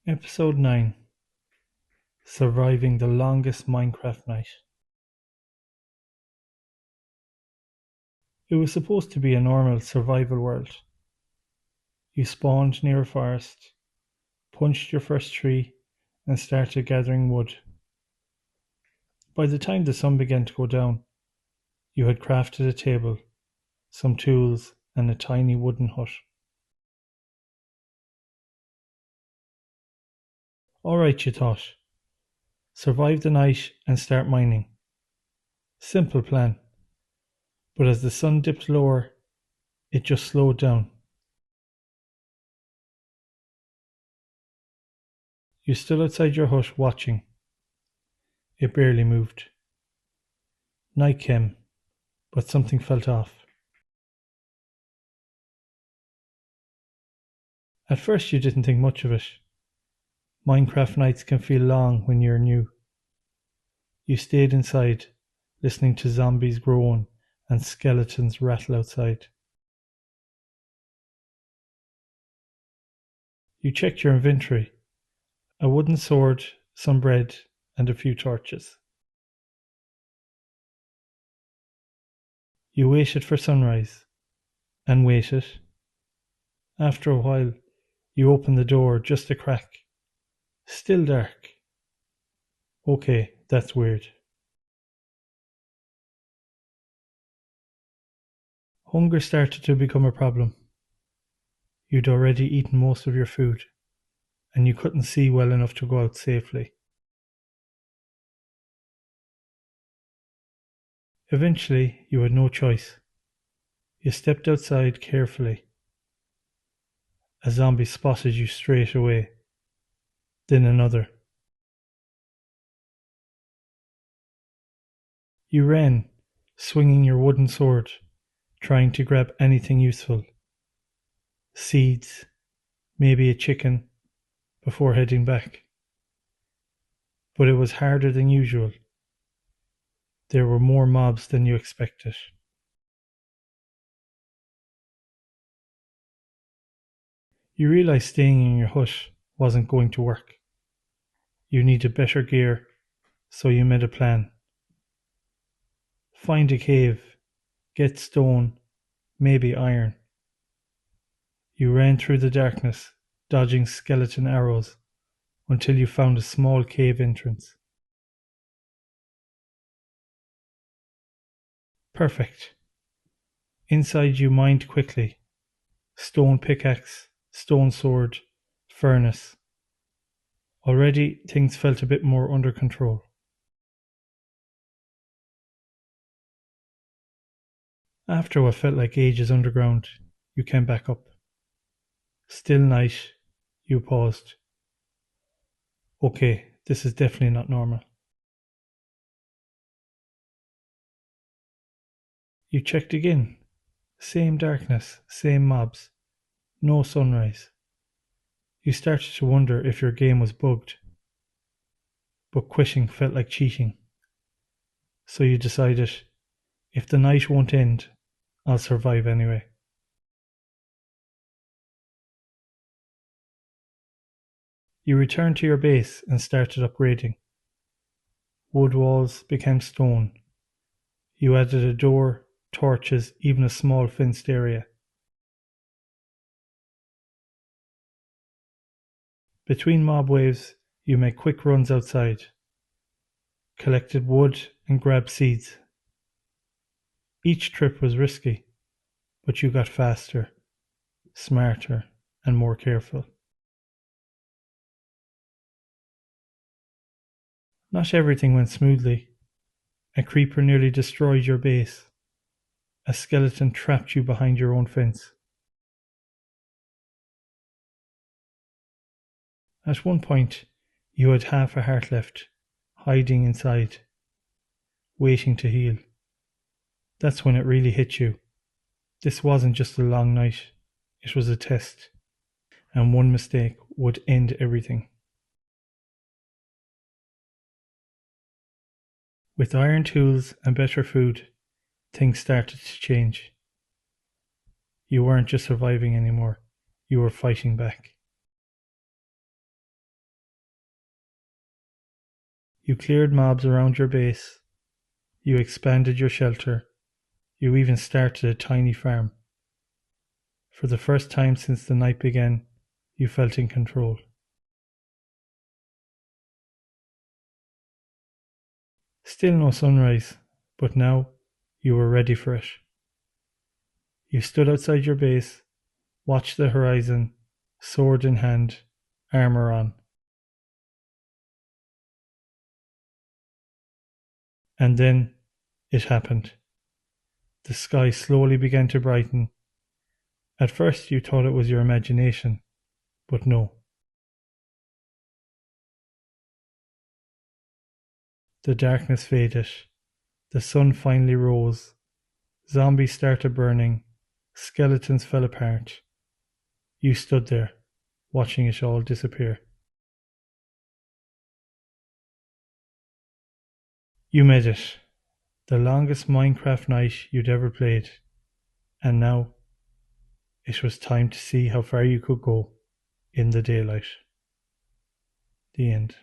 Episode 9: Surviving the longest Minecraft night. It was supposed to be a normal survival world. You spawned near a forest, punched your first tree, and started gathering wood. By the time the sun began to go down, you had crafted a table, some tools, and a tiny wooden hut. Alright, you thought. Survive the night and start mining. Simple plan. But as the sun dipped lower, it just slowed down. You stood outside your hut watching. It barely moved. Night came, but something felt off. At first you didn't think much of it. Minecraft nights can feel long when you're new. You stayed inside, listening to zombies groan and skeletons rattle outside. You checked your inventory. A wooden sword, some bread, and a few torches. You waited for sunrise, and waited. After a while, you opened the door just a crack. Still dark. Okay, that's weird. Hunger started to become a problem. You'd already eaten most of your food, and you couldn't see well enough to go out safely. Eventually, you had no choice. You stepped outside carefully. A zombie spotted you straight away. Then another. You ran, swinging your wooden sword, trying to grab anything useful. Seeds, maybe a chicken, before heading back. But it was harder than usual. There were more mobs than you expected. You realized staying in your hut wasn't going to work. You needed better gear, so you made a plan. Find a cave, get stone, maybe iron. You ran through the darkness, dodging skeleton arrows, until you found a small cave entrance. Perfect. Inside you mined quickly. Stone pickaxe, stone sword, furnace. Already things felt a bit more under control. After what felt like ages underground, you came back up. Still night, you paused. Okay, this is definitely not normal. You checked again. Same darkness, same mobs. No sunrise. You started to wonder if your game was bugged. But quitting felt like cheating. So you decided, if the night won't end, I'll survive anyway. You returned to your base and started upgrading. Wood walls became stone. You added a door, torches, even a small fenced area. Between mob waves, you made quick runs outside, collected wood and grabbed seeds. Each trip was risky, but you got faster, smarter, and more careful. Not everything went smoothly. A creeper nearly destroyed your base. A skeleton trapped you behind your own fence. At one point, you had half a heart left, hiding inside, waiting to heal. That's when it really hit you. This wasn't just a long night, it was a test, and one mistake would end everything. With iron tools and better food, things started to change. You weren't just surviving anymore, you were fighting back. You cleared mobs around your base. You expanded your shelter. You even started a tiny farm. For the first time since the night began, you felt in control. Still no sunrise, but now you were ready for it. You stood outside your base, watched the horizon, sword in hand, armor on. And then it happened. The sky slowly began to brighten. At first you thought it was your imagination, but no. The darkness faded. The sun finally rose. Zombies started burning. Skeletons fell apart. You stood there, watching it all disappear. You made it. The longest Minecraft night you'd ever played. And now, it was time to see how far you could go in the daylight. The end.